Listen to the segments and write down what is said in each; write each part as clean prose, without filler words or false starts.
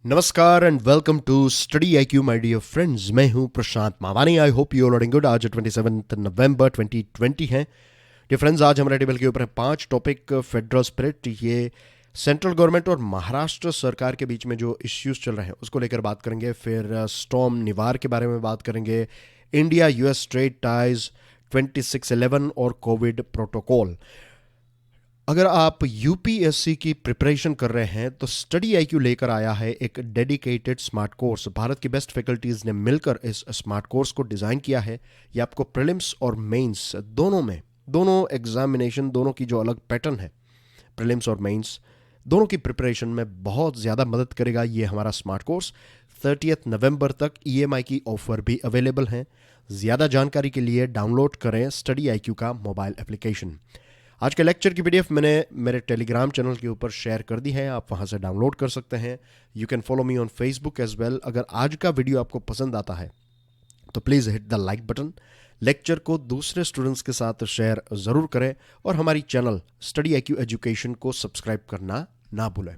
नमस्कार and welcome to study I Q my dear friends. मैं हूं Prashant Mawani. I hope you are good. आज 27 नवंबर 2020 है। डियर फ्रेंड्स, आज हमारे टेबल के ऊपर है 5 टॉपिक। फेडरल स्पिरिट, ये सेंट्रल गवर्नमेंट और महाराष्ट्र सरकार के बीच में जो इश्यूज चल रहे हैं उसको लेकर बात करेंगे। फिर स्टॉर्म निवार के बारे में बात करेंगे, इंडिया यूएस ट्रेड टाइज, 2611 और कोविड प्रोटोकॉल। अगर आप यूपीएससी की प्रिपरेशन कर रहे हैं तो स्टडी आईक्यू लेकर आया है एक डेडिकेटेड स्मार्ट कोर्स। भारत की बेस्ट फैकल्टीज ने मिलकर इस स्मार्ट कोर्स को डिज़ाइन किया है। ये आपको प्रीलिम्स और मेंस दोनों एग्जामिनेशन, दोनों की जो अलग पैटर्न है, प्रीलिम्स और मेंस दोनों की प्रिपरेशन में बहुत ज़्यादा मदद करेगा ये हमारा स्मार्ट कोर्स। 30 नवंबर तक ईएमआई की ऑफर भी अवेलेबल है। ज़्यादा जानकारी के लिए डाउनलोड करें स्टडी आईक्यू का मोबाइल एप्लीकेशन। आज के लेक्चर की पीडीएफ मैंने मेरे टेलीग्राम चैनल के ऊपर शेयर कर दी है, आप वहां से डाउनलोड कर सकते हैं। You can follow me on Facebook as well. अगर आज का वीडियो आपको पसंद आता है तो please hit the like button, lecture को दूसरे स्टूडेंट्स के साथ शेयर ज़रूर करें और हमारी चैनल स्टडी आईक्यू एजुकेशन को सब्सक्राइब करना ना भूलें।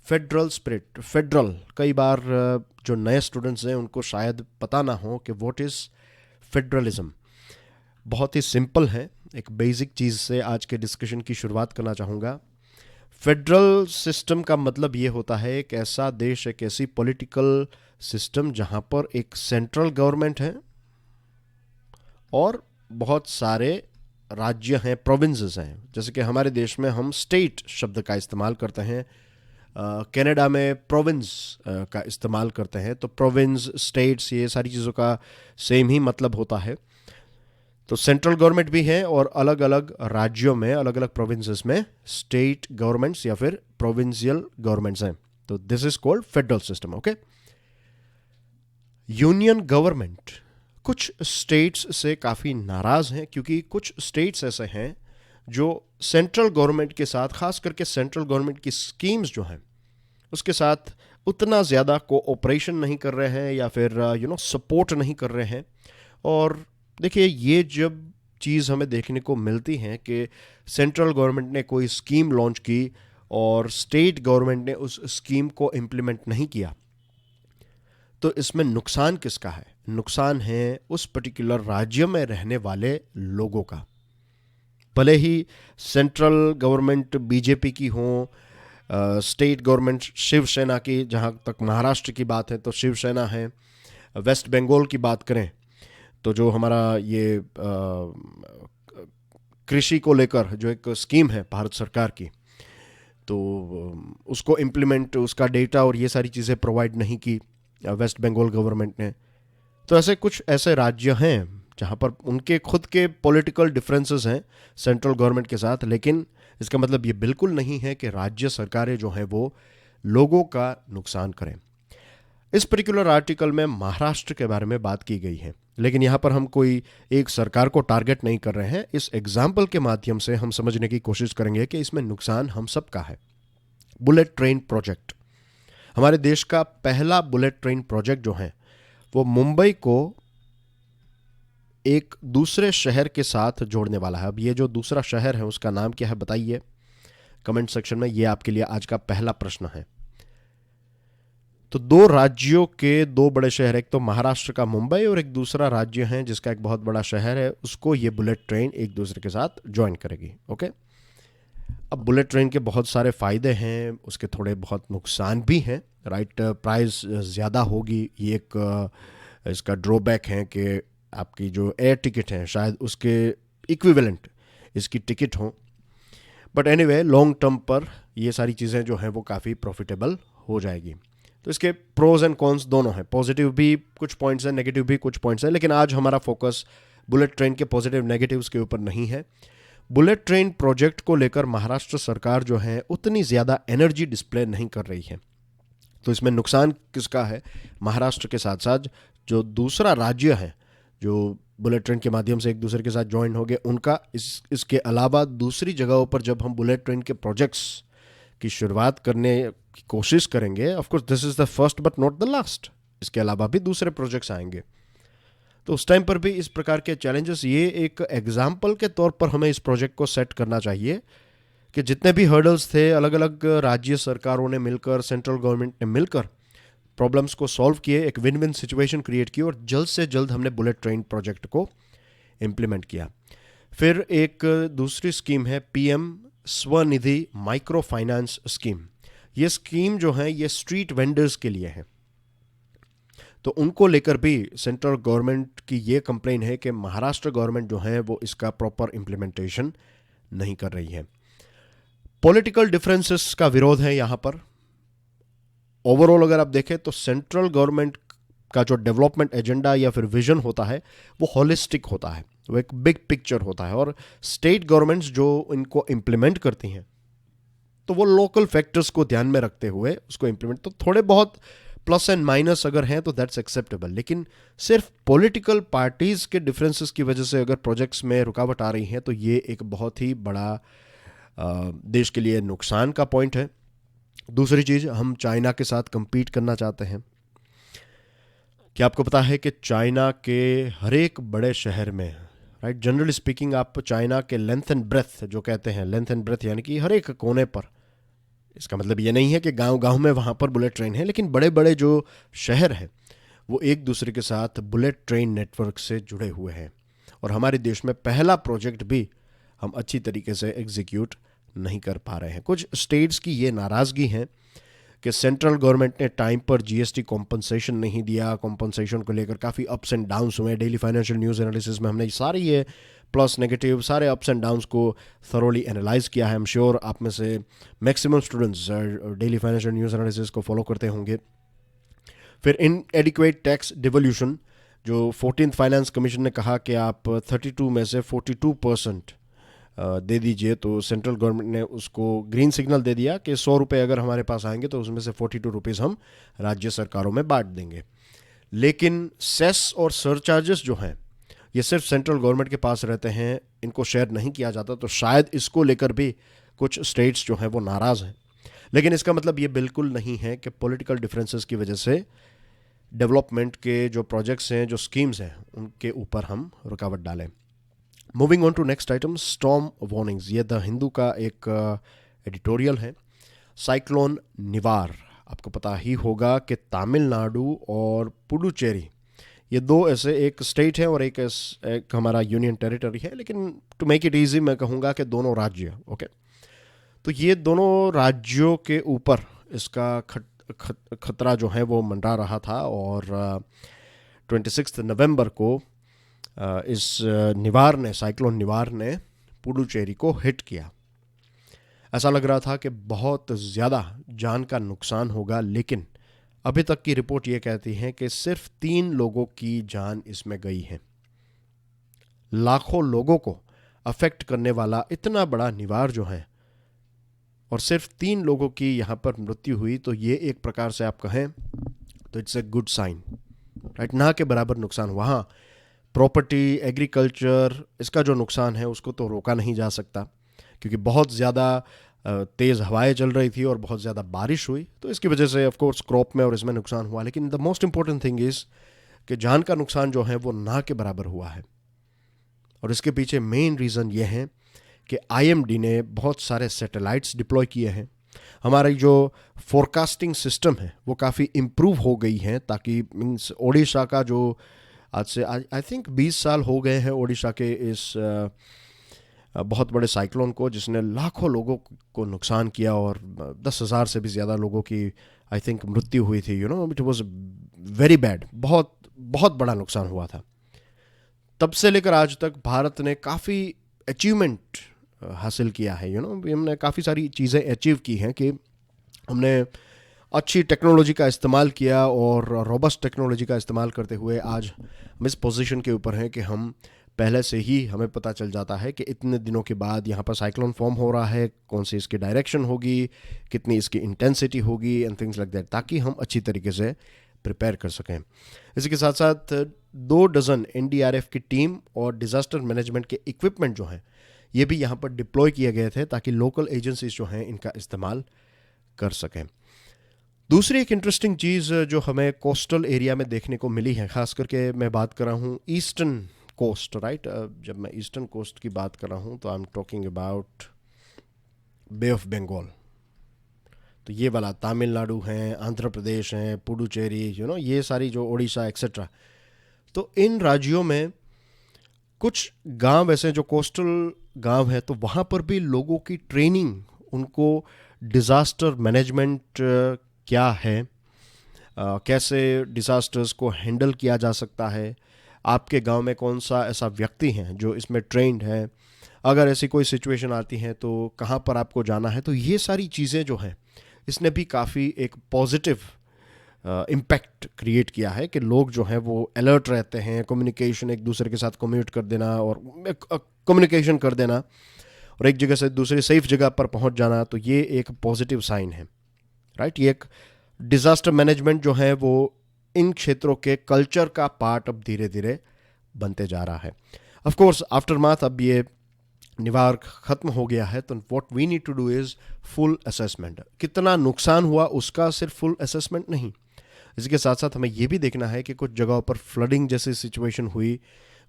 फेडरल स्पिरिट, फेडरल, कई बार जो नए स्टूडेंट्स हैं उनको शायद पता ना हो कि व्हाट इज़ फेडरलिज्म। बहुत ही सिंपल है, एक बेसिक चीज़ से आज के डिस्कशन की शुरुआत करना चाहूँगा। फेडरल सिस्टम का मतलब ये होता है एक ऐसा देश, एक ऐसी पॉलिटिकल सिस्टम जहाँ पर एक सेंट्रल गवर्नमेंट है और बहुत सारे राज्य हैं, प्रोविंसेस हैं। जैसे कि हमारे देश में हम स्टेट शब्द का इस्तेमाल करते हैं, कनाडा में प्रोविंस का इस्तेमाल करते हैं। तो प्रोविंस, स्टेट्स, ये सारी चीज़ों का सेम ही मतलब होता है। तो सेंट्रल गवर्नमेंट भी है और अलग अलग राज्यों में, अलग अलग प्रोविंसेस में स्टेट गवर्नमेंट्स या फिर प्रोविंशियल गवर्नमेंट्स हैं। तो this is called federal system. Okay. Union government कुछ स्टेट्स से काफ़ी नाराज़ हैं क्योंकि कुछ स्टेट्स ऐसे हैं जो सेंट्रल गवर्नमेंट के साथ, खास करके सेंट्रल गवर्नमेंट की स्कीम्स जो हैं उसके साथ उतना ज़्यादा कोऑपरेशन नहीं कर रहे हैं या फिर सपोर्ट नहीं कर रहे हैं। और देखिए, ये जब चीज़ हमें देखने को मिलती है कि सेंट्रल गवर्नमेंट ने कोई स्कीम लॉन्च की और स्टेट गवर्नमेंट ने उस स्कीम को इम्प्लीमेंट नहीं किया, तो इसमें नुकसान किसका है? नुकसान है उस पर्टिकुलर राज्य में रहने वाले लोगों का। भले ही सेंट्रल गवर्नमेंट बीजेपी की हो, स्टेट गवर्नमेंट शिवसेना की, जहाँ तक महाराष्ट्र की बात है तो शिवसेना है। वेस्ट बंगाल की बात करें तो जो हमारा ये कृषि को लेकर जो एक स्कीम है भारत सरकार की, तो उसको इम्प्लीमेंट, उसका डेटा और ये सारी चीज़ें प्रोवाइड नहीं की वेस्ट बंगाल गवर्नमेंट ने। तो ऐसे कुछ ऐसे राज्य हैं जहाँ पर उनके खुद के पॉलिटिकल डिफरेंसेस हैं सेंट्रल गवर्नमेंट के साथ, लेकिन इसका मतलब ये बिल्कुल नहीं है कि राज्य सरकारें जो हैं वो लोगों का नुकसान करें। इस पर्टिकुलर आर्टिकल में महाराष्ट्र के बारे में बात की गई है, लेकिन यहाँ पर हम कोई एक सरकार को टारगेट नहीं कर रहे हैं। इस एग्जाम्पल के माध्यम से हम समझने की कोशिश करेंगे कि इसमें नुकसान हम सब का है। बुलेट ट्रेन प्रोजेक्ट, हमारे देश का पहला बुलेट ट्रेन प्रोजेक्ट जो है वो मुंबई को एक दूसरे शहर के साथ जोड़ने वाला है। अब ये जो दूसरा शहर है उसका नाम क्या है बताइए कमेंट सेक्शन में। ये आपके लिए आज का पहला प्रश्न है। तो दो राज्यों के दो बड़े शहर, एक तो महाराष्ट्र का मुंबई और एक दूसरा राज्य है जिसका एक बहुत बड़ा शहर है, उसको ये बुलेट ट्रेन एक दूसरे के साथ ज्वाइन करेगी। ओके। अब बुलेट ट्रेन के बहुत सारे फ़ायदे हैं, उसके थोड़े बहुत नुकसान भी हैं। राइट, प्राइस ज़्यादा होगी, ये एक इसका ड्रॉबैक है कि आपकी जो एयर टिकट है शायद उसके इक्विवेलेंट इसकी टिकट हो। बट एनीवे, लॉन्ग टर्म पर ये सारी चीज़ें जो हैं वो काफ़ी प्रॉफिटेबल हो जाएगी। तो इसके प्रोज एंड कॉन्स दोनों हैं, पॉजिटिव भी कुछ पॉइंट्स हैं, नेगेटिव भी कुछ पॉइंट्स हैं, लेकिन आज हमारा फोकस बुलेट ट्रेन के पॉजिटिव नेगेटिव्स के ऊपर नहीं है। बुलेट ट्रेन प्रोजेक्ट को लेकर महाराष्ट्र सरकार जो है उतनी ज़्यादा एनर्जी डिस्प्ले नहीं कर रही है। तो इसमें नुकसान किसका है? महाराष्ट्र के साथ साथ जो दूसरा राज्य है जो बुलेट ट्रेन के माध्यम से एक दूसरे के साथ ज्वाइन हो गए उनका। इसके अलावा दूसरी जगहों पर जब हम बुलेट ट्रेन के प्रोजेक्ट्स की शुरुआत करने की कोशिश करेंगे, of course this is the first but not the last, इसके अलावा भी दूसरे प्रोजेक्ट्स आएंगे, तो उस टाइम पर भी इस प्रकार के चैलेंजेस, ये एक एग्जाम्पल के तौर पर हमें इस प्रोजेक्ट को सेट करना चाहिए कि जितने भी हर्डल्स थे अलग अलग राज्य सरकारों ने मिलकर, सेंट्रल गवर्नमेंट ने मिलकर प्रॉब्लम्स को सॉल्व किए, एक विन विन सिचुएशन क्रिएट की और जल्द से जल्द हमने बुलेट ट्रेन प्रोजेक्ट को इम्प्लीमेंट किया। फिर एक दूसरी स्कीम है PM Svanidhi micro finance scheme. ये स्कीम जो है ये स्ट्रीट वेंडर्स के लिए है। तो उनको लेकर भी सेंट्रल गवर्नमेंट की ये कंप्लेन है कि महाराष्ट्र गवर्नमेंट जो है वो इसका प्रॉपर इम्प्लीमेंटेशन नहीं कर रही है। पॉलिटिकल डिफरेंसेस का विरोध है यहाँ पर। ओवरऑल अगर आप देखें तो सेंट्रल गवर्नमेंट का जो डेवलपमेंट एजेंडा या फिर विजन होता है वो होलिस्टिक होता है, वो एक बिग पिक्चर होता है, और स्टेट गवर्नमेंट्स जो इनको इम्प्लीमेंट करती हैं तो वो लोकल फैक्टर्स को ध्यान में रखते हुए उसको इम्प्लीमेंट, तो थोड़े बहुत प्लस एंड माइनस अगर हैं तो दैट्स एक्सेप्टेबल। लेकिन सिर्फ पॉलिटिकल पार्टीज के डिफरेंसेस की वजह से अगर प्रोजेक्ट्स में रुकावट आ रही है तो ये एक बहुत ही बड़ा देश के लिए नुकसान का पॉइंट है। दूसरी चीज, हम चाइना के साथ compete करना चाहते हैं। क्या आपको पता है कि चाइना के हर एक बड़े शहर में, राइट, जनरली स्पीकिंग आप चाइना के लेंथ एंड ब्रेथ जो कहते हैं, लेंथ एंड ब्रेथ यानी कि हर एक कोने पर, इसका मतलब ये नहीं है कि गांव गांव में वहां पर बुलेट ट्रेन है, लेकिन बड़े बड़े जो शहर हैं वो एक दूसरे के साथ बुलेट ट्रेन नेटवर्क से जुड़े हुए हैं। और हमारे देश में पहला प्रोजेक्ट भी हम अच्छी तरीके से एग्जीक्यूट नहीं कर पा रहे हैं। कुछ स्टेट्स की ये नाराज़गी है कि सेंट्रल गवर्नमेंट ने टाइम पर जीएसटी कॉम्पनसेशन नहीं दिया। कॉम्पनसेशन को लेकर काफ़ी अप्स एंड डाउन्स हुए। डेली फाइनेंशियल न्यूज़ एनालिसिस में हमने सारी ये प्लस नेगेटिव सारे अप्स एंड डाउन्स को थरोली एनालाइज किया है। आई एम श्योर आप में से maximum students daily financial news analysis को फॉलो करते होंगे। फिर इन एडिक्वेट टैक्स डिवोल्यूशन, जो 14th फाइनेंस कमीशन ने कहा कि आप 32 में से 42% दे दीजिए, तो सेंट्रल गवर्नमेंट ने उसको ग्रीन सिग्नल दे दिया कि 100 रुपये अगर हमारे पास आएंगे तो उसमें से 42 रुपीज़ हम राज्य सरकारों में बांट देंगे। लेकिन सेस और सरचार्जेस जो हैं ये सिर्फ सेंट्रल गवर्नमेंट के पास रहते हैं, इनको शेयर नहीं किया जाता। तो शायद इसको लेकर भी कुछ स्टेट्स जो हैं वो नाराज़ हैं। लेकिन इसका मतलब ये बिल्कुल नहीं है कि पॉलिटिकल डिफरेंसेस की वजह से डेवलपमेंट के जो प्रोजेक्ट्स हैं, जो स्कीम्स हैं, उनके ऊपर हम रुकावट डालें। Moving on to next item, storm warnings. ये द हिंदू का एक एडिटोरियल है। साइक्लोन निवार, आपको पता ही होगा कि तमिलनाडु और पुडुचेरी ये दो ऐसे एक स्टेट है और एक हमारा यूनियन टेरिटरी है, लेकिन टू मेक इट ईजी मैं कहूँगा कि दोनों राज्य, ओके। तो ये दोनों राज्यों के ऊपर इसका खतरा जो है वो मंडरा रहा था, और 26 नवंबर को इस निवार ने, साइक्लोन निवार ने पुडुचेरी को हिट किया। ऐसा लग रहा था कि बहुत ज़्यादा जान का नुकसान होगा, लेकिन अभी तक की रिपोर्ट ये कहती है कि सिर्फ 3 लोगों की जान इसमें गई है। लाखों लोगों को अफेक्ट करने वाला इतना बड़ा निवार जो है, और सिर्फ 3 लोगों की यहाँ पर मृत्यु हुई, तो ये एक प्रकार से आप कहें तो it's a good sign, right. ना के बराबर नुकसान हुआ। हाँ, प्रॉपर्टी, एग्रीकल्चर, इसका जो नुकसान है उसको तो रोका नहीं जा सकता, क्योंकि बहुत ज़्यादा तेज़ हवाएं चल रही थी और बहुत ज़्यादा बारिश हुई, तो इसकी वजह से ऑफ कोर्स क्रॉप में और इसमें नुकसान हुआ। लेकिन the most important thing is कि जान का नुकसान जो है वो ना के बराबर हुआ है। और इसके पीछे मेन रीज़न ये है कि आईएमडी ने बहुत सारे सैटेलाइट्स डिप्लॉय किए हैं। हमारी जो फोरकास्टिंग सिस्टम है वो काफ़ी इम्प्रूव हो गई है, ताकि मीन्स ओडिशा का जो आज से आई थिंक 20 साल हो गए हैं ओडिशा के इस बहुत बड़े साइक्लोन को, जिसने लाखों लोगों को नुकसान किया और 10,000 से भी ज़्यादा लोगों की आई थिंक मृत्यु हुई थी। इट वाज वेरी बैड, बहुत बहुत बड़ा नुकसान हुआ था। तब से लेकर आज तक भारत ने काफ़ी अचीवमेंट हासिल किया है। हमने काफ़ी सारी चीज़ें अचीव की हैं कि हमने अच्छी टेक्नोलॉजी का इस्तेमाल किया, और रोबस्ट टेक्नोलॉजी का इस्तेमाल करते हुए आज हम इस पोजीशन के ऊपर हैं कि हम पहले से ही हमें पता चल जाता है कि इतने दिनों के बाद यहाँ पर साइक्लोन फॉर्म हो रहा है, कौन सी इसकी डायरेक्शन होगी, कितनी इसकी इंटेंसिटी होगी एंड थिंग्स लाइक दैट, ताकि हम अच्छी तरीके से प्रिपेयर कर सकें। इसी के साथ साथ 2 डज़न एनडीआरएफ की टीम और डिज़ास्टर मैनेजमेंट के इक्विपमेंट जो हैं ये भी यहाँ पर डिप्लॉय किए गए थे, ताकि लोकल एजेंसीज जो हैं इनका इस्तेमाल कर सकें। दूसरी एक इंटरेस्टिंग चीज़ जो हमें कोस्टल एरिया में देखने को मिली है, ख़ास करके मैं बात कर रहा हूँ ईस्टर्न कोस्ट, राइट। जब मैं ईस्टर्न कोस्ट की बात कर रहा हूँ तो I am talking about Bay of Bengal, तो ये वाला तमिलनाडु हैं, आंध्र प्रदेश हैं, पुडुचेरी, ये सारी जो उड़ीसा एक्सेट्रा, तो इन राज्यों में कुछ गांव ऐसे जो कोस्टल गांव हैं, तो वहाँ पर भी लोगों की ट्रेनिंग, उनको डिज़ास्टर मैनेजमेंट क्या है, कैसे डिज़ास्टर्स को हैंडल किया जा सकता है, आपके गांव में कौन सा ऐसा व्यक्ति है जो इसमें ट्रेंड है, अगर ऐसी कोई सिचुएशन आती है तो कहाँ पर आपको जाना है, तो ये सारी चीज़ें जो हैं इसने भी काफ़ी एक पॉजिटिव इम्पैक्ट क्रिएट किया है कि लोग जो हैं वो अलर्ट रहते हैं, कम्युनिकेशन, एक दूसरे के साथ कम्युनिकेट कर देना और कम्युनिकेशन कर देना और एक जगह से दूसरी सेफ जगह पर पहुंच जाना, तो ये एक पॉजिटिव साइन है, राइट। ये एक डिज़ास्टर मैनेजमेंट जो है वो इन क्षेत्रों के कल्चर का पार्ट अब धीरे धीरे बनते जा रहा है। ऑफ कोर्स आफ्टर माथ अब ये निवार खत्म हो गया है, तो what we need to do is full assessment. कितना नुकसान हुआ उसका सिर्फ फुल असेसमेंट नहीं, इसके साथ साथ हमें यह भी देखना है कि कुछ जगहों पर फ्लडिंग जैसी सिचुएशन हुई।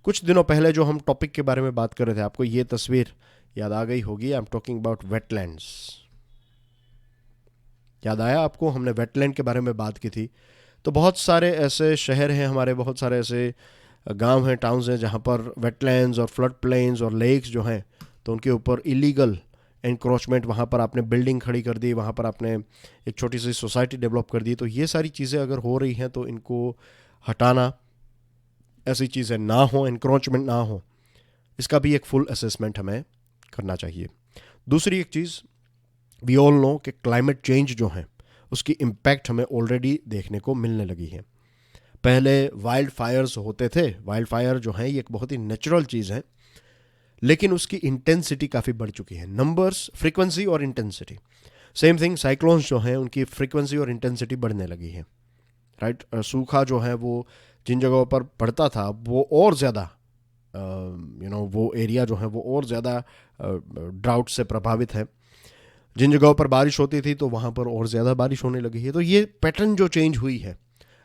कुछ दिनों पहले जो हम टॉपिक के बारे में बात कर रहे थे, आपको ये तस्वीर याद आ गई होगी, आई एम टॉकिंग अबाउट वेटलैंड्स। याद आया आपको, हमने वेटलैंड के बारे में बात की थी। तो बहुत सारे ऐसे शहर हैं हमारे, बहुत सारे ऐसे गांव हैं, टाउन्स हैं जहां पर वेटलैंड्स और फ्लड प्लेन्स और लेक्स जो हैं, तो उनके ऊपर इलीगल एनक्रोचमेंट, वहाँ पर आपने बिल्डिंग खड़ी कर दी, वहाँ पर आपने एक छोटी सी सोसाइटी डेवलप कर दी। तो ये सारी चीज़ें अगर हो रही हैं तो इनको हटाना, ऐसी चीज़ें ना हो, एनक्रोचमेंट ना हो, इसका भी एक फुल असेसमेंट हमें करना चाहिए। दूसरी एक चीज़, वी ऑल नो कि क्लाइमेट चेंज जो है उसकी इम्पैक्ट हमें ऑलरेडी देखने को मिलने लगी है। पहले वाइल्ड फायर्स होते थे, वाइल्ड फायर जो है ये एक बहुत ही नेचुरल चीज़ है, लेकिन उसकी इंटेंसिटी काफ़ी बढ़ चुकी है, नंबर्स, फ्रीक्वेंसी और इंटेंसिटी। सेम थिंग साइक्लोन्स जो हैं उनकी फ्रीक्वेंसी और इंटेंसिटी बढ़ने लगी है, राइट। सूखा जो है वो जिन जगहों पर पड़ता था वो और ज़्यादा वो एरिया जो है वो और ज़्यादा ड्राउट से प्रभावित है। जिन जगहों पर बारिश होती थी तो वहाँ पर और ज़्यादा बारिश होने लगी है। तो ये पैटर्न जो चेंज हुई है,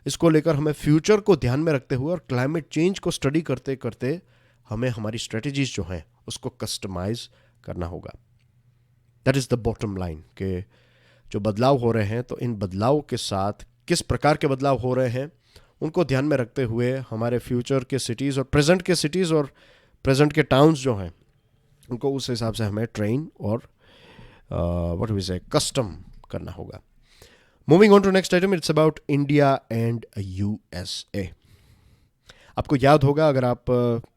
इसको लेकर हमें फ्यूचर को ध्यान में रखते हुए और क्लाइमेट चेंज को स्टडी करते करते हमें हमारी स्ट्रेटजीज जो हैं उसको कस्टमाइज करना होगा। That is the bottom line कि जो बदलाव हो रहे हैं तो इन बदलाव के साथ किस प्रकार के बदलाव हो रहे हैं उनको ध्यान में रखते हुए हमारे फ्यूचर के सिटीज़ और प्रेजेंट के सिटीज़ और प्रेजेंट के टाउन्स जो हैं उनको उस हिसाब से हमें ट्रेन और व्हाट वी से कस्टम करना होगा। Moving on to next item, it's about India and USA. आपको याद होगा, अगर आप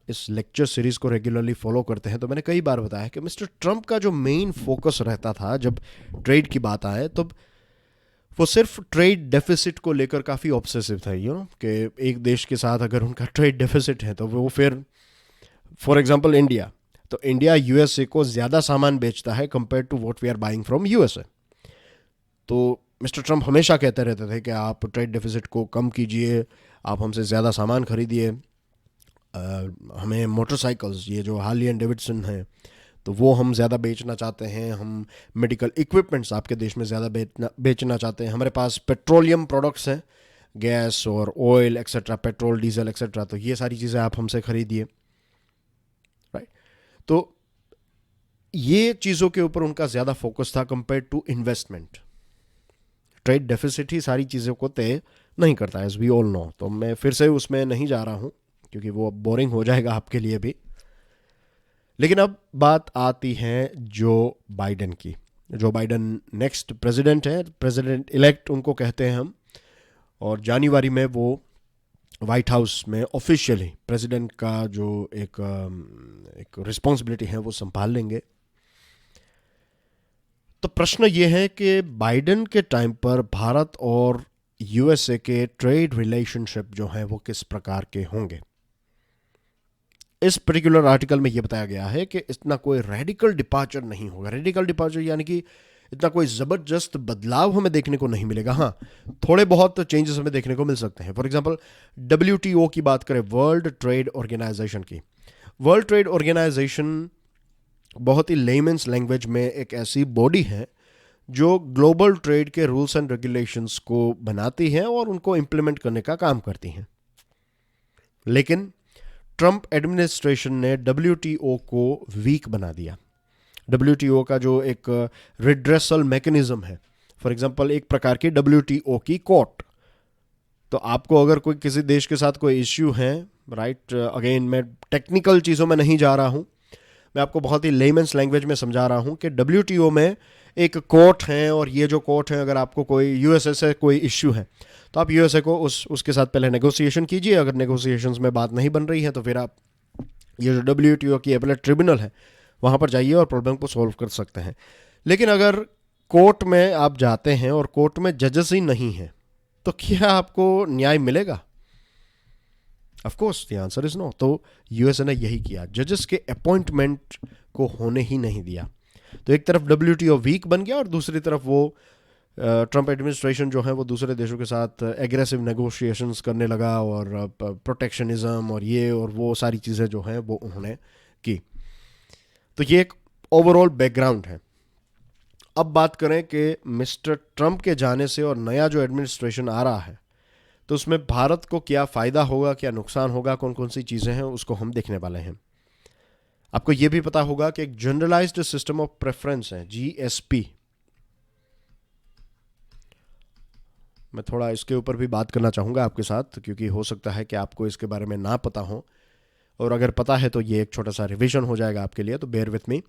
इस लेक्चर सीरीज को रेगुलरली फॉलो करते हैं, तो मैंने कई बार बताया कि मिस्टर ट्रंप का जो मेन फोकस रहता था जब ट्रेड की बात आए, तो वो सिर्फ ट्रेड डेफिसिट को लेकर काफ़ी ऑब्सेसिव था, कि एक देश के साथ अगर उनका ट्रेड डेफिसिट है तो वो फिर, फॉर एग्जांपल इंडिया, तो इंडिया यूएसए को ज़्यादा सामान बेचता है compare to what we are buying from USA. तो मिस्टर ट्रंप हमेशा कहते रहते थे कि आप ट्रेड डेफिसिट को कम कीजिए, आप हमसे ज़्यादा सामान खरीदिए, हमें मोटरसाइकिल्स, ये जो हार्ली एंड डेविडसन हैं, तो वो हम ज़्यादा बेचना चाहते हैं, हम मेडिकल इक्विपमेंट्स आपके देश में ज़्यादा बेचना चाहते हैं, हमारे पास पेट्रोलियम प्रोडक्ट्स हैं, गैस और oil etcetera, petrol, diesel etcetera, तो ये सारी चीज़ें आप हमसे खरीदिए, राइट। तो ये चीज़ों के ऊपर उनका ज़्यादा फोकस था compare to investment. Trade deficit ही सारी चीज़ों को तय नहीं करता, एज वी ऑल नो। तो मैं फिर से उसमें नहीं जा रहा हूँ क्योंकि वो बोरिंग हो जाएगा आपके लिए भी। लेकिन अब बात आती है जो बाइडेन की। जो बाइडेन नेक्स्ट प्रेसिडेंट है, प्रेसिडेंट इलेक्ट उनको कहते हैं हम, और जनवरी में वो वाइट हाउस में ऑफिशियली प्रेसिडेंट का जो एक रिस्पॉन्सिबिलिटी है वो संभाल लेंगे। तो प्रश्न ये है कि बाइडेन के टाइम पर भारत और यूएसए के ट्रेड रिलेशनशिप जो है वो किस प्रकार के होंगे। इस पर्टिकुलर आर्टिकल में ये बताया गया है कि इतना कोई रेडिकल डिपार्चर नहीं होगा। रेडिकल डिपार्चर यानी कि इतना कोई ज़बरदस्त बदलाव हमें देखने को नहीं मिलेगा। हाँ, थोड़े बहुत चेंजेस हमें देखने को मिल सकते हैं। फॉर एग्जांपल WTO की बात करें, वर्ल्ड ट्रेड ऑर्गेनाइजेशन की। वर्ल्ड ट्रेड ऑर्गेनाइजेशन बहुत ही लेमन्स लैंग्वेज में एक ऐसी बॉडी है जो ग्लोबल ट्रेड के रूल्स एंड रेगुलेशंस को बनाती है और उनको इम्प्लीमेंट करने का काम करती हैं। लेकिन ट्रंप एडमिनिस्ट्रेशन ने WTO को वीक बना दिया। WTO का जो एक रिड्रेसल मैकेनिज्म है, फॉर एग्जांपल एक प्रकार की WTO की कोर्ट। तो आपको अगर कोई किसी देश के साथ कोई इश्यू है, राइट, अगेन मैं टेक्निकल चीज़ों में नहीं जा रहा हूँ, मैं आपको बहुत ही लेमन्स लैंग्वेज में समझा रहा हूँ कि WTO में एक कोर्ट है, और ये जो कोर्ट है, अगर आपको कोई यूएसए से कोई इश्यू है तो आप यूएसए को उसके साथ पहले नेगोशिएशन कीजिए। अगर नेगोशिएशंस में बात नहीं बन रही है तो फिर आप ये जो WTO की एपेलेट ट्रिब्यूनल है वहाँ पर जाइए और प्रॉब्लम को सॉल्व कर सकते हैं। लेकिन अगर कोर्ट में आप जाते हैं और कोर्ट में जजेस ही नहीं हैं तो क्या आपको न्याय मिलेगा? Of course the answer is no. तो यूएसए ने यही किया, जजेस के अपॉइंटमेंट को होने ही नहीं दिया। तो एक तरफ WTO वीक बन गया और दूसरी तरफ वो ट्रंप एडमिनिस्ट्रेशन जो है वो दूसरे देशों के साथ एग्रेसिव नेगोशिएशंस करने लगा, और प्रोटेक्शनिज्म और ये और वो सारी चीज़ें जो हैं वो उन्होंने की। तो ये एक ओवरऑल बैकग्राउंड है। अब बात करें कि मिस्टर ट्रंप के जाने से और नया जो एडमिनिस्ट्रेशन आ रहा है तो उसमें भारत को क्या फ़ायदा होगा, क्या नुकसान होगा, कौन कौन सी चीज़ें हैं, उसको हम देखने वाले हैं। आपको यह भी पता होगा कि एक जनरलाइज्ड सिस्टम ऑफ प्रेफरेंस है, GSP। मैं थोड़ा इसके ऊपर भी बात करना चाहूँगा आपके साथ, क्योंकि हो सकता है कि आपको इसके बारे में ना पता हो, और अगर पता है तो ये एक छोटा सा रिवीजन हो जाएगा आपके लिए, तो बेयर विथ मी।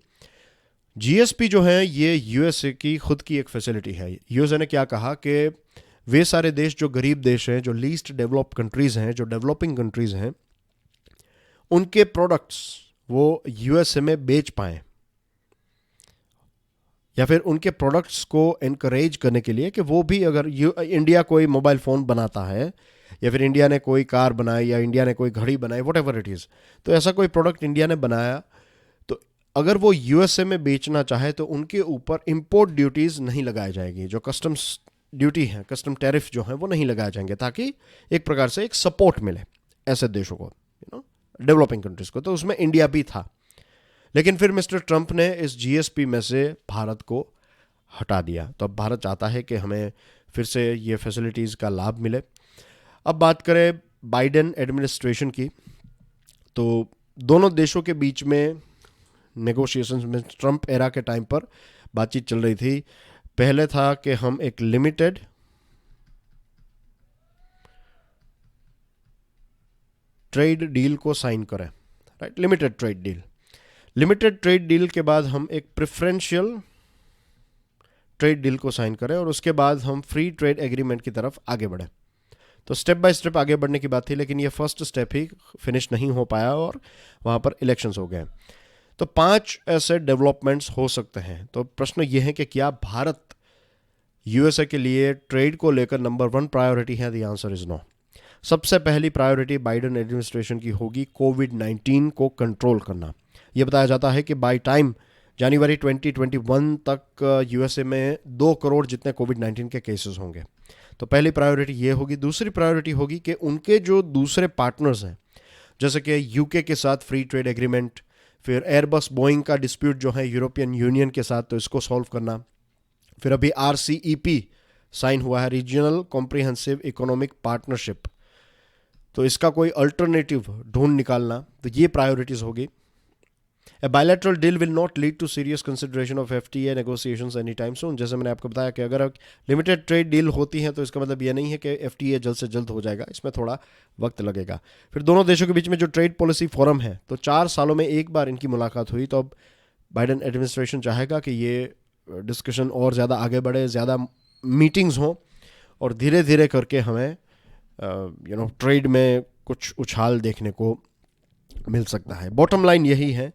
GSP जो है ये यूएसए की खुद की एक फैसिलिटी है। यूएसए ने क्या कहा कि वे सारे देश जो गरीब देश हैं, जो लीस्ट डेवलप्ड कंट्रीज़ हैं, जो डेवलपिंग कंट्रीज़ हैं, उनके प्रोडक्ट्स वो यूएसए में बेच पाएँ, या फिर उनके प्रोडक्ट्स को इनकरेज करने के लिए कि वो भी, अगर इंडिया कोई मोबाइल फ़ोन बनाता है, या फिर इंडिया ने कोई कार बनाई, या इंडिया ने कोई घड़ी बनाई, वट एवर इट इज़, तो ऐसा कोई प्रोडक्ट इंडिया ने बनाया, तो अगर वो यूएसए में बेचना चाहे तो उनके ऊपर इंपोर्ट ड्यूटीज़ नहीं लगाई जाएगी। जो कस्टम्स ड्यूटी है, कस्टम टैरिफ जो है वो नहीं लगाए जाएंगे, ताकि एक प्रकार से एक सपोर्ट मिले ऐसे देशों को, डेवलपिंग कंट्रीज़ को। तो उसमें इंडिया भी था। लेकिन फिर मिस्टर ट्रंप ने इस GSP में से भारत को हटा दिया। तो अब भारत चाहता है कि हमें फिर से ये फैसिलिटीज़ का लाभ मिले। अब बात करें बाइडेन एडमिनिस्ट्रेशन की, तो दोनों देशों के बीच में नेगोशिएशंस में ट्रंप एरा के टाइम पर बातचीत चल रही थी। पहले था कि हम एक लिमिटेड ट्रेड डील को साइन करें, right, limited trade deal. Limited trade deal के बाद हम एक प्रेफरेंशियल ट्रेड डील को साइन करें, और उसके बाद हम फ्री ट्रेड एग्रीमेंट की तरफ आगे बढ़े। तो स्टेप बाय स्टेप आगे बढ़ने की बात थी, लेकिन ये फर्स्ट स्टेप ही फिनिश नहीं हो पाया और वहाँ पर इलेक्शंस हो गए। तो 5 ऐसे डेवलपमेंट्स हो सकते हैं। तो प्रश्न ये है कि क्या भारत यूएसए के लिए ट्रेड को लेकर नंबर 1 प्रायोरिटी है? The answer is no. सबसे पहली प्रायोरिटी बाइडेन एडमिनिस्ट्रेशन की होगी कोविड-19 को कंट्रोल करना। यह बताया जाता है कि बाय टाइम जनवरी 2021 तक यूएसए में 2 करोड़ जितने कोविड-19 के केसेस होंगे। तो पहली प्रायोरिटी ये होगी। दूसरी प्रायोरिटी होगी कि उनके जो दूसरे पार्टनर्स हैं, जैसे कि यूके के साथ फ्री ट्रेड एग्रीमेंट, फिर एयरबस बोइंग का डिस्प्यूट जो है यूरोपियन यूनियन के साथ, तो इसको सॉल्व करना। फिर अभी RCEP साइन हुआ है, रीजनल कॉम्प्रिहेंसिव इकोनॉमिक पार्टनरशिप, तो इसका कोई अल्टरनेटिव ढूंढ निकालना। तो ये प्रायोरिटीज होगी। A bilateral deal will not lead to serious consideration of FTA negotiations anytime soon। जैसे मैंने आपको बताया कि अगर लिमिटेड ट्रेड डील होती है तो इसका मतलब ये नहीं है कि FTA जल्द से जल्द हो जाएगा, इसमें थोड़ा वक्त लगेगा। फिर दोनों देशों के बीच में जो ट्रेड पॉलिसी फोरम है, तो 4 सालों में एक बार इनकी मुलाकात हुई। तो अब बाइडेन एडमिनिस्ट्रेशन चाहेगा कि ये डिस्कशन और ज़्यादा आगे बढ़े, ज़्यादा मीटिंग्स हों, और धीरे धीरे करके हमें ट्रेड में कुछ उछाल देखने को मिल सकता है। बॉटम लाइन यही है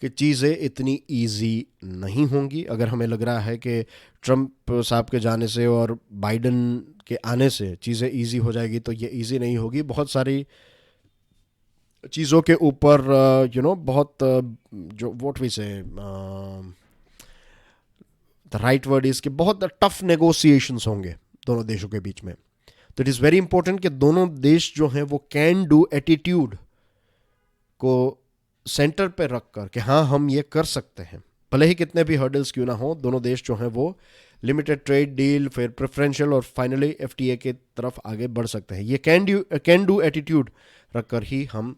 कि चीज़ें इतनी इजी नहीं होंगी। अगर हमें लग रहा है कि ट्रंप साहब के जाने से और बाइडेन के आने से चीज़ें इजी हो जाएगी, तो ये इजी नहीं होगी। बहुत सारी चीज़ों के ऊपर बहुत जो व्हाट वी से द राइट वर्ड इज़ कि बहुत टफ नेगोशिएशंस होंगे दोनों देशों के बीच में। तो इट इज़ वेरी इंपॉर्टेंट कि दोनों देश जो हैं वो कैन डू एटीट्यूड को सेंटर पे रख कर कि हाँ हम ये कर सकते हैं, भले ही कितने भी हर्डल्स क्यों ना हो। दोनों देश जो हैं वो लिमिटेड ट्रेड डील, फिर प्रेफरेंशियल और फाइनली FTA के तरफ आगे बढ़ सकते हैं। ये कैन डू एटीट्यूड रख कर ही हम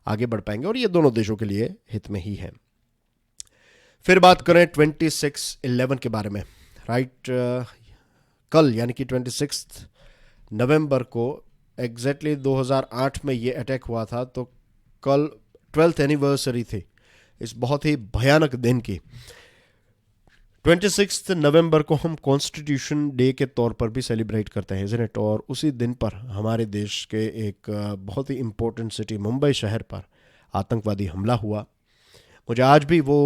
आगे बढ़ पाएंगे, और ये दोनों देशों के लिए हित में ही है। फिर बात करें 26/11 के बारे में, राइट। कल यानी कि 26 नवंबर को एग्जैक्टली 2008 में ये अटैक हुआ था, तो कल 12th एनिवर्सरी थी इस बहुत ही भयानक दिन की। 26 नवंबर को हम कॉन्स्टिट्यूशन डे के तौर पर भी सेलिब्रेट करते हैं, इज़न्ट इट। और उसी दिन पर हमारे देश के एक बहुत ही इम्पोर्टेंट सिटी मुंबई शहर पर आतंकवादी हमला हुआ। मुझे आज भी वो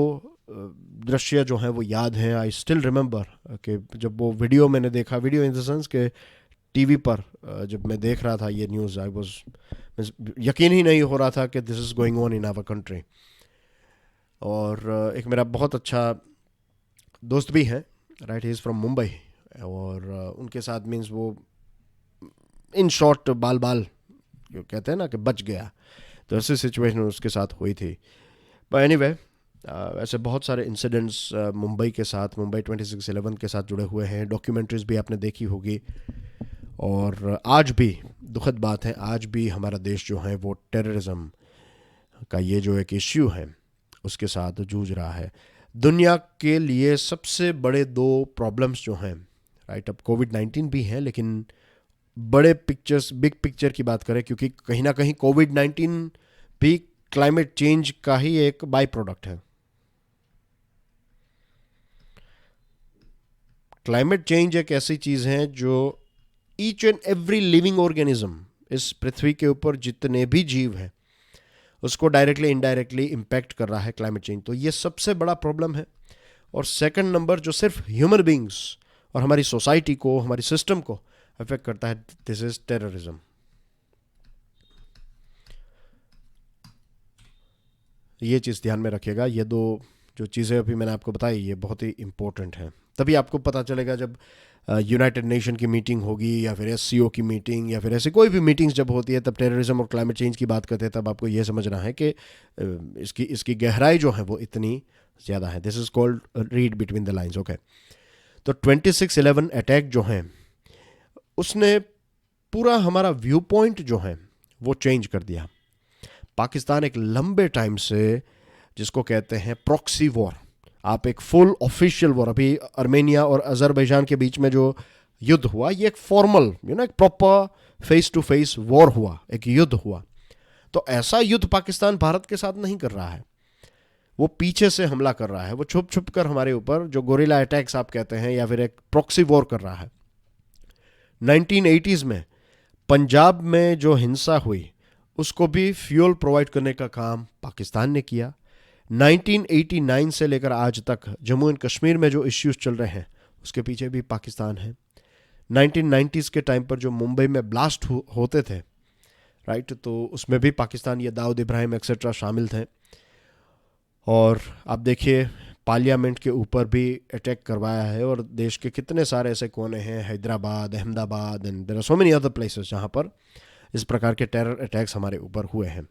दृश्य जो हैं वो याद हैं। आई स्टिल रिमेंबर कि जब वो वीडियो मैंने देखा, वीडियो इन द सेंस के टीवी पर जब मैं देख रहा था ये न्यूज़, आई वाज यकीन ही नहीं हो रहा था कि this is going on in our country. और एक मेरा बहुत अच्छा दोस्त भी है, right, he is from Mumbai, और उनके साथ मीन्स वो इन शॉर्ट बाल जो कहते हैं ना कि बच गया, तो ऐसी सिचुएशन उसके साथ हुई थी। बट एनीवे, ऐसे बहुत सारे इंसिडेंट्स मुंबई के साथ, मुंबई 26/11 के साथ जुड़े हुए हैं। डॉक्यूमेंट्रीज भी आपने देखी होगी। और आज भी दुखद बात है, आज भी हमारा देश जो है वो टेररिज्म का ये जो एक इश्यू है उसके साथ जूझ रहा है। दुनिया के लिए सबसे बड़े दो प्रॉब्लम्स जो हैं, राइट, अब कोविड-19 भी है, लेकिन बड़े पिक्चर्स, बिग पिक्चर की बात करें, क्योंकि कहीं ना कहीं कोविड-19 भी क्लाइमेट चेंज का ही एक बाई प्रोडक्ट है। क्लाइमेट चेंज एक ऐसी चीज है जो each and every living organism, इस पृथ्वी के ऊपर जितने भी जीव हैं, उसको डायरेक्टली इनडायरेक्टली इम्पैक्ट कर रहा है क्लाइमेट चेंज। तो ये सबसे बड़ा प्रॉब्लम है। और सेकंड नंबर जो सिर्फ ह्यूमन बींग्स और हमारी सोसाइटी को, हमारी सिस्टम को अफेक्ट करता है, दिस इज टेररिज्म। ये चीज़ ध्यान में रखिएगा। ये दो जो चीज़ें अभी मैंने आपको बताई ये बहुत ही इंपॉर्टेंट हैं। तभी आपको पता चलेगा जब यूनाइटेड नेशन की मीटिंग होगी या फिर SCO की मीटिंग या फिर ऐसी कोई भी मीटिंग्स जब होती है, तब टेररिज्म और क्लाइमेट चेंज की बात करते हैं, तब आपको ये समझना है कि इसकी गहराई जो है वो इतनी ज़्यादा है। This is called read between the lines, okay. तो 26/11 अटैक जो है उसने पूरा हमारा व्यू पॉइंट जो है वो चेंज कर दिया। पाकिस्तान एक लंबे टाइम से जिसको कहते हैं प्रॉक्सी वॉर, आप एक फुल ऑफिशियल वॉर, अभी आर्मेनिया और अजरबैजान के बीच में जो युद्ध हुआ, ये एक फॉर्मल एक proper face to face war हुआ, एक युद्ध हुआ। तो ऐसा युद्ध पाकिस्तान भारत के साथ नहीं कर रहा है, वो पीछे से हमला कर रहा है, वो छुप छुप कर हमारे ऊपर जो गोरिल्ला अटैक्स आप कहते हैं या फिर एक प्रॉक्सी वॉर कर रहा है। 1980s में पंजाब में जो हिंसा हुई उसको भी फ्यूल प्रोवाइड करने का काम पाकिस्तान ने किया। 1989 से लेकर आज तक जम्मू एंड कश्मीर में जो इश्यूज चल रहे हैं उसके पीछे भी पाकिस्तान है। 1990s के टाइम पर जो मुंबई में ब्लास्ट होते थे, राइट, तो उसमें भी पाकिस्तान, ये दाऊद इब्राहिम एक्सेट्रा शामिल थे। और आप देखिए पार्लियामेंट के ऊपर भी अटैक करवाया है, और देश के कितने सारे ऐसे कोने हैं, Hyderabad, Ahmedabad and there are so many other places जहाँ पर इस प्रकार के टेरर अटैक्स हमारे ऊपर हुए हैं।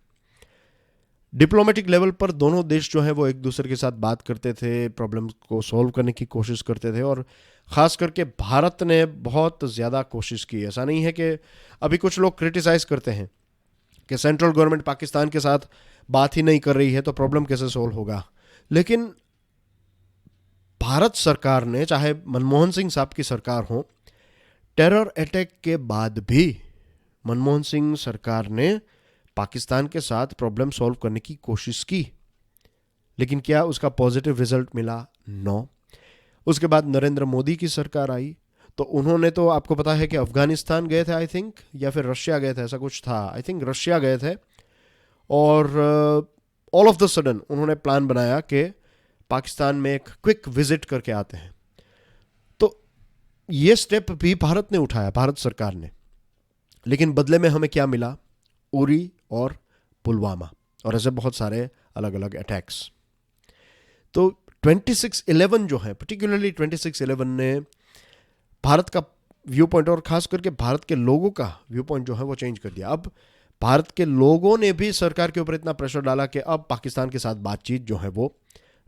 डिप्लोमेटिक लेवल पर दोनों देश जो है वो एक दूसरे के साथ बात करते थे, प्रॉब्लम को सॉल्व करने की कोशिश करते थे, और ख़ास करके भारत ने बहुत ज़्यादा कोशिश की। ऐसा नहीं है कि अभी कुछ लोग क्रिटिसाइज़ करते हैं कि सेंट्रल गवर्नमेंट पाकिस्तान के साथ बात ही नहीं कर रही है तो प्रॉब्लम कैसे सॉल्व होगा। लेकिन भारत सरकार ने, चाहे मनमोहन सिंह साहब की सरकार हो, टेरर अटैक के बाद भी मनमोहन सिंह सरकार ने पाकिस्तान के साथ प्रॉब्लम सॉल्व करने की कोशिश की, लेकिन क्या उसका पॉजिटिव रिजल्ट मिला? नो। उसके बाद नरेंद्र मोदी की सरकार आई, तो उन्होंने, तो आपको पता है कि अफगानिस्तान गए थे आई थिंक, या फिर रशिया गए थे, ऐसा कुछ था, आई थिंक रशिया गए थे, और ऑल ऑफ द सडन उन्होंने प्लान बनाया कि पाकिस्तान में एक क्विक विजिट करके आते हैं। तो ये स्टेप भी भारत ने उठाया, भारत सरकार ने, लेकिन बदले में हमें क्या मिला? उरी और पुलवामा और ऐसे बहुत सारे अलग अलग अटैक्स। तो 26/11 जो है, पर्टिकुलरली 26/11 ने भारत का व्यू पॉइंट और खास करके भारत के लोगों का व्यू पॉइंट जो है वो चेंज कर दिया। अब भारत के लोगों ने भी सरकार के ऊपर इतना प्रेशर डाला कि अब पाकिस्तान के साथ बातचीत जो है वो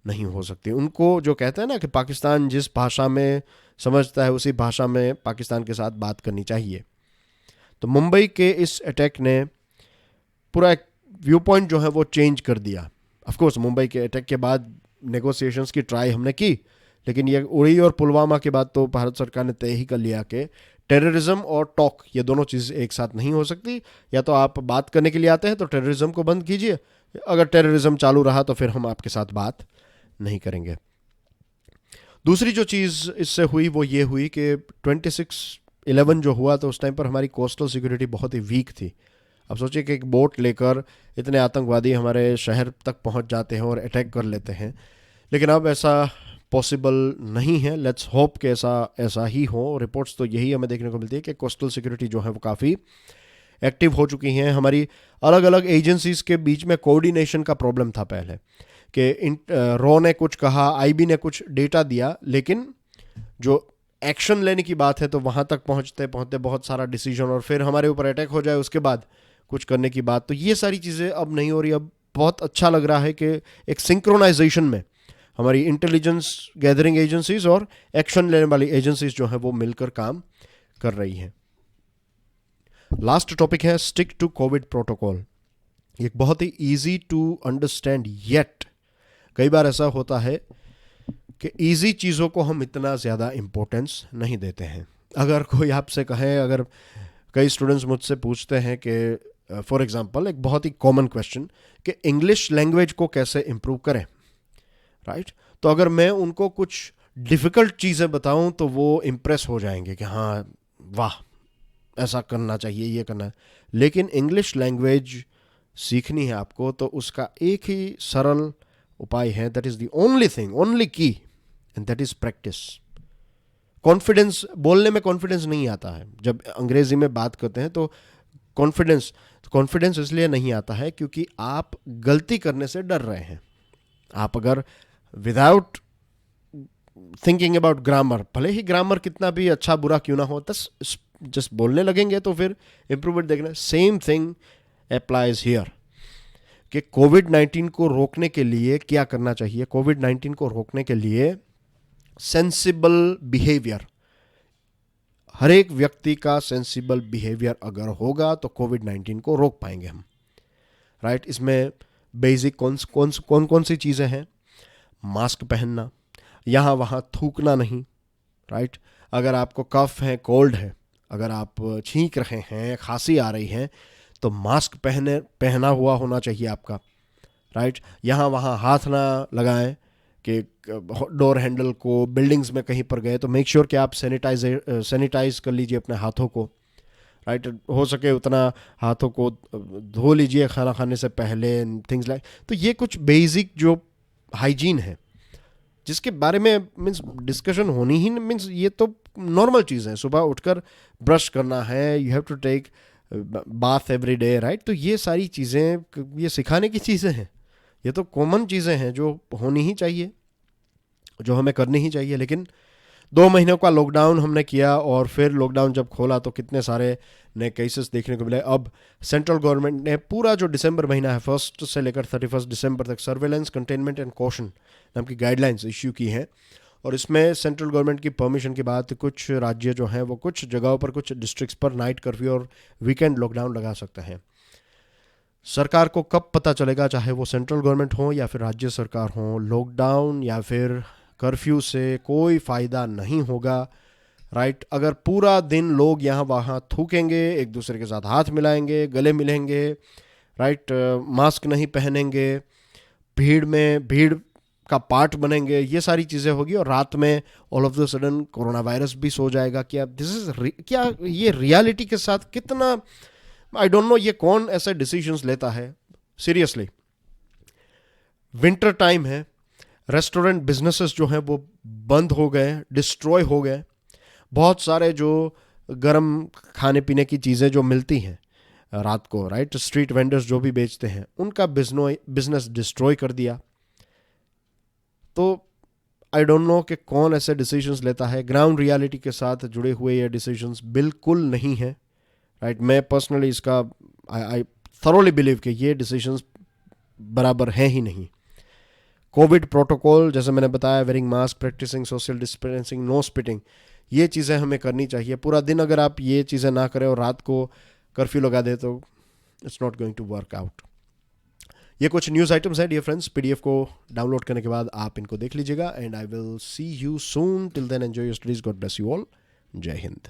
नहीं हो सकती। उनको जो कहते हैं ना कि पाकिस्तान जिस भाषा में समझता है उसी भाषा में पाकिस्तान के साथ बात करनी चाहिए। तो मुंबई के इस अटैक ने पूरा एक व्यू पॉइंट जो है वो चेंज कर दिया। ऑफ कोर्स मुंबई के अटैक के बाद नेगोशिएशंस की ट्राई हमने की, लेकिन ये उड़ी और पुलवामा के बाद तो भारत सरकार ने तय ही कर लिया कि टेररिज्म और टॉक ये दोनों चीज़ एक साथ नहीं हो सकती। या तो आप बात करने के लिए आते हैं तो टेररिज्म को बंद कीजिए, अगर टेररिज्म चालू रहा तो फिर हम आपके साथ बात नहीं करेंगे। दूसरी जो चीज़ इससे हुई वो ये हुई कि 26/11 जो हुआ तो उस टाइम पर हमारी कोस्टल सिक्योरिटी बहुत ही वीक थी। अब सोचिए कि एक बोट लेकर इतने आतंकवादी हमारे शहर तक पहुंच जाते हैं और अटैक कर लेते हैं, लेकिन अब ऐसा पॉसिबल नहीं है। लेट्स होप कि ऐसा ही हो। रिपोर्ट्स तो यही हमें देखने को मिलती है कि कोस्टल सिक्योरिटी जो है वो काफ़ी एक्टिव हो चुकी हैं। हमारी अलग अलग एजेंसीज के बीच में कोऑर्डिनेशन का प्रॉब्लम था पहले कि रॉ ने कुछ कहा, आईबी ने कुछ डेटा दिया, लेकिन जो एक्शन लेने की बात है तो वहाँ तक पहुँचते पहुँचते बहुत सारा डिसीजन और फिर हमारे ऊपर अटैक हो जाए उसके बाद कुछ करने की बात, तो ये सारी चीज़ें अब नहीं हो रही। अब बहुत अच्छा लग रहा है कि एक सिंक्रोनाइजेशन में हमारी इंटेलिजेंस गैदरिंग एजेंसीज और एक्शन लेने वाली एजेंसीज जो है वो मिलकर काम कर रही हैं। लास्ट टॉपिक है स्टिक टू कोविड प्रोटोकॉल। एक बहुत ही इजी टू अंडरस्टैंड येट कई बार ऐसा होता है कि इजी चीज़ों को हम इतना ज़्यादा इम्पोर्टेंस नहीं देते हैं। अगर कोई आपसे कहे, अगर कई स्टूडेंट्स मुझसे पूछते हैं कि फॉर एग्जांपल एक बहुत ही कॉमन क्वेश्चन कि इंग्लिश लैंग्वेज को कैसे इम्प्रूव करें, राइट? तो अगर मैं उनको कुछ डिफ़िकल्ट चीज़ें बताऊं तो वो इम्प्रेस हो जाएंगे कि हाँ वाह ऐसा करना चाहिए, ये करना है। लेकिन इंग्लिश लैंग्वेज सीखनी है आपको तो उसका एक ही सरल उपाय है, that is the only thing, only key, and that is practice. Confidence, बोलने में कॉन्फिडेंस नहीं आता है। जब अंग्रेजी में बात करते हैं तो कॉन्फिडेंस इसलिए नहीं आता है क्योंकि आप गलती करने से डर रहे हैं। आप अगर विदाउट थिंकिंग अबाउट ग्रामर, भले ही ग्रामर कितना भी अच्छा बुरा क्यों ना हो, जस्ट बोलने लगेंगे तो फिर इंप्रूवमेंट देखना। सेम थिंग अप्लाइज हियर कि कोविड-19 को रोकने के लिए क्या करना चाहिए। कोविड-19 को रोकने के लिए सेंसिबल बिहेवियर, हर एक व्यक्ति का सेंसिबल बिहेवियर अगर होगा तो कोविड-19 को रोक पाएंगे हम, राइट? इसमें बेसिक कौन कौन सी चीज़ें हैं? मास्क पहनना, यहाँ वहाँ थूकना नहीं, राइट? अगर आपको कफ है, कोल्ड है, अगर आप छींक रहे हैं, खांसी आ रही है, तो मास्क पहना हुआ होना चाहिए आपका, राइट? यहाँ वहाँ हाथ ना लगाएं कि डोर हैंडल को, बिल्डिंग्स में कहीं पर गए तो मेक श्योर कि आप सैनिटाइज कर लीजिए अपने हाथों को, राइट? हो सके उतना हाथों को धो लीजिए खाना खाने से पहले, थिंग्स लाइक। तो ये कुछ बेसिक जो हाइजीन है जिसके बारे में मीन्स डिस्कशन होनी ही, मीन्स ये तो नॉर्मल चीज़ है। सुबह उठकर ब्रश करना है, you have to take bath every day, right? तो ये सारी चीज़ें ये सिखाने की चीज़ें हैं, ये तो कॉमन चीज़ें हैं जो होनी ही चाहिए, जो हमें करनी ही चाहिए। लेकिन 2 महीनों का लॉकडाउन हमने किया और फिर लॉकडाउन जब खोला तो कितने सारे नए केसेस देखने को मिले। अब सेंट्रल गवर्नमेंट ने पूरा जो दिसंबर महीना है 1 से लेकर 31 दिसंबर तक सर्वेलेंस, कंटेनमेंट एंड कॉशन नाम की गाइडलाइंस इश्यू की हैं। और इसमें सेंट्रल गवर्नमेंट की परमिशन के बाद कुछ राज्य जो हैं वो कुछ जगहों पर, कुछ डिस्ट्रिक्ट्स पर नाइट कर्फ्यू और वीकेंड लॉकडाउन लगा सकते हैं। सरकार को कब पता चलेगा, चाहे वो सेंट्रल गवर्नमेंट हो या फिर राज्य सरकार हो, लॉकडाउन या फिर कर्फ्यू से कोई फ़ायदा नहीं होगा, राइट? अगर पूरा दिन लोग यहाँ वहाँ थूकेंगे, एक दूसरे के साथ हाथ मिलाएंगे, गले मिलेंगे, राइट, मास्क नहीं पहनेंगे, भीड़ का पार्ट बनेंगे, ये सारी चीज़ें होगी और रात में all of the sudden corona virus भी सो जाएगा। क्या ये रियलिटी के साथ कितना, आई डोंट नो, ये कौन ऐसे डिसीजंस लेता है सीरियसली। विंटर टाइम है, रेस्टोरेंट बिजनेसेस जो हैं वो बंद हो गए, डिस्ट्रॉय हो गए। बहुत सारे जो गर्म खाने पीने की चीज़ें जो मिलती हैं रात को, राइट, स्ट्रीट वेंडर्स जो भी बेचते हैं, उनका बिजनेस डिस्ट्रॉय कर दिया। तो आई डोंट नो कि कौन ऐसे डिसीजंस लेता है। ग्राउंड रियलिटी के साथ जुड़े हुए ये डिसीजंस बिल्कुल नहीं है, राइट? मैं पर्सनली इसका आई थरोली बिलीव कि ये डिसीजंस बराबर हैं ही नहीं। कोविड प्रोटोकॉल, जैसे मैंने बताया, wearing mask, practising social distancing, no spitting, ये चीज़ें हमें करनी चाहिए। पूरा दिन अगर आप ये चीज़ें ना करें और रात को कर्फ्यू लगा दे तो it's not going to work out. ये कुछ न्यूज़ आइटम्स हैं डियर फ्रेंड्स, पीडीएफ को डाउनलोड करने के बाद आप इनको देख लीजिएगा and I will see you soon. Till then enjoy your studies, God bless you all, जय हिंद।